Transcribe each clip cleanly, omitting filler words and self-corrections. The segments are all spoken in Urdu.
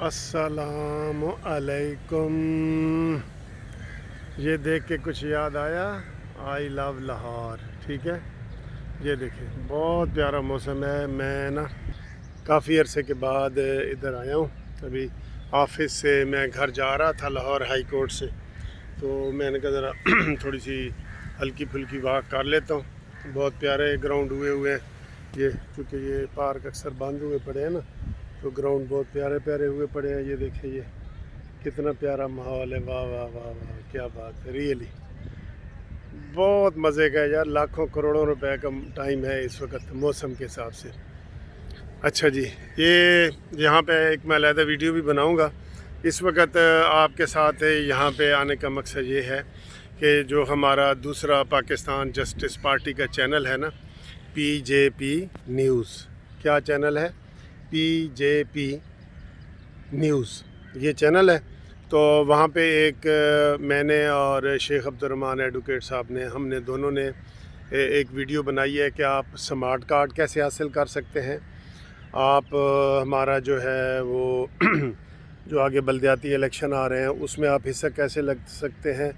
السلام علیکم۔ یہ دیکھ کے کچھ یاد آیا، آئی لو لاہور، ٹھیک ہے۔ یہ دیکھیں بہت پیارا موسم ہے۔ میں نا کافی عرصے کے بعد ادھر آیا ہوں۔ ابھی آفس سے میں گھر جا رہا تھا لاہور ہائی کورٹ سے، تو میں نے کہا ذرا تھوڑی سی ہلکی پھلکی واک کر لیتا ہوں۔ بہت پیارے گراؤنڈ ہوئے ہیں یہ، چونکہ یہ پارک اکثر بند ہوئے پڑے ہیں نا، تو گراؤنڈ بہت پیارے ہوئے پڑے ہیں۔ یہ دیکھیں یہ کتنا پیارا ماحول ہے، واہ واہ واہ واہ، کیا بات ہے، ریئلی بہت مزے کا ہے یار۔ لاکھوں کروڑوں روپے کا ٹائم ہے اس وقت موسم کے حساب سے۔ اچھا جی، یہ یہاں پہ ایک میں علیحدہ ویڈیو بھی بناؤں گا۔ اس وقت آپ کے ساتھ یہاں پہ آنے کا مقصد یہ ہے کہ جو ہمارا دوسرا پاکستان جسٹس پارٹی کا چینل ہے نا، PJP نیوز، کیا چینل ہے؟ PJP نیوز، یہ چینل ہے۔ تو وہاں پہ ایک میں نے اور شیخ عبد الرحمن ایڈوکیٹ صاحب نے، ہم نے دونوں نے ایک ویڈیو بنائی ہے کہ آپ سمارٹ کارڈ کیسے حاصل کر سکتے ہیں۔ آپ ہمارا جو ہے وہ جو آگے بلدیاتی الیکشن آ رہے ہیں اس میں آپ حصہ کیسے لگ سکتے ہیں،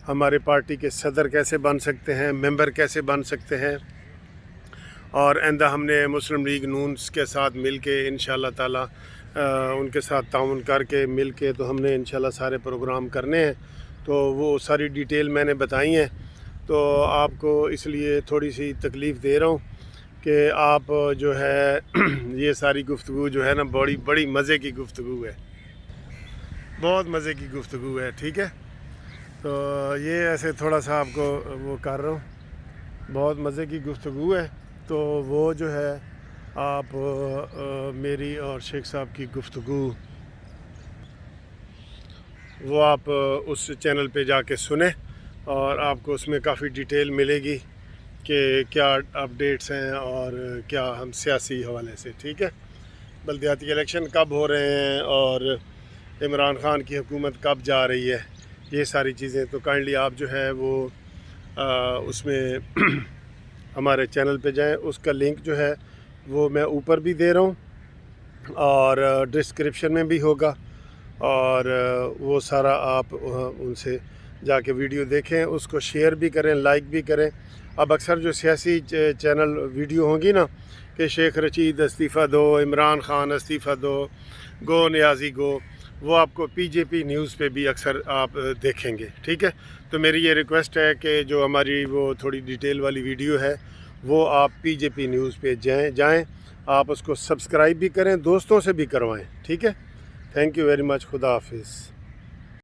ہمارے پارٹی کے صدر کیسے بن سکتے ہیں، ممبر کیسے بن سکتے ہیں، اور آئندہ ہم نے مسلم لیگ نون کے ساتھ مل کے انشاءاللہ تعالی ان کے ساتھ تعاون کر کے مل کے تو ہم نے انشاءاللہ سارے پروگرام کرنے ہیں۔ تو وہ ساری ڈیٹیل میں نے بتائی ہیں، تو آپ کو اس لیے تھوڑی سی تکلیف دے رہا ہوں کہ آپ جو ہے یہ ساری گفتگو جو ہے نا بڑی مزے کی گفتگو ہے، بہت مزے کی گفتگو ہے، ٹھیک ہے۔ تو یہ ایسے تھوڑا سا آپ کو وہ کر رہا ہوں، بہت مزے کی گفتگو ہے۔ تو وہ جو ہے آپ میری اور شیخ صاحب کی گفتگو وہ آپ اس چینل پہ جا کے سنیں، اور آپ کو اس میں کافی ڈیٹیل ملے گی کہ کیا اپڈیٹس ہیں اور کیا ہم سیاسی حوالے سے، ٹھیک ہے۔ بلدیاتی الیکشن کب ہو رہے ہیں اور عمران خان کی حکومت کب جا رہی ہے، یہ ساری چیزیں تو کائنڈلی آپ جو ہے وہ اس میں ہمارے چینل پہ جائیں۔ اس کا لنک جو ہے وہ میں اوپر بھی دے رہا ہوں اور ڈسکرپشن میں بھی ہوگا، اور وہ سارا آپ ان سے جا کے ویڈیو دیکھیں، اس کو شیئر بھی کریں، لائک بھی کریں۔ اب اکثر جو سیاسی چینل ویڈیو ہوں گی نا کہ شیخ رشید استعفیٰ دو، عمران خان استعفیٰ دو، گو نیازی گو، وہ آپ کو PJP نیوز پہ بھی اکثر آپ دیکھیں گے، ٹھیک ہے۔ تو میری یہ ریکویسٹ ہے کہ جو ہماری وہ تھوڑی ڈیٹیل والی ویڈیو ہے وہ آپ PJP نیوز پہ جائیں، آپ اس کو سبسکرائب بھی کریں، دوستوں سے بھی کروائیں، ٹھیک ہے۔ تھینک یو ویری مچ، خدا حافظ۔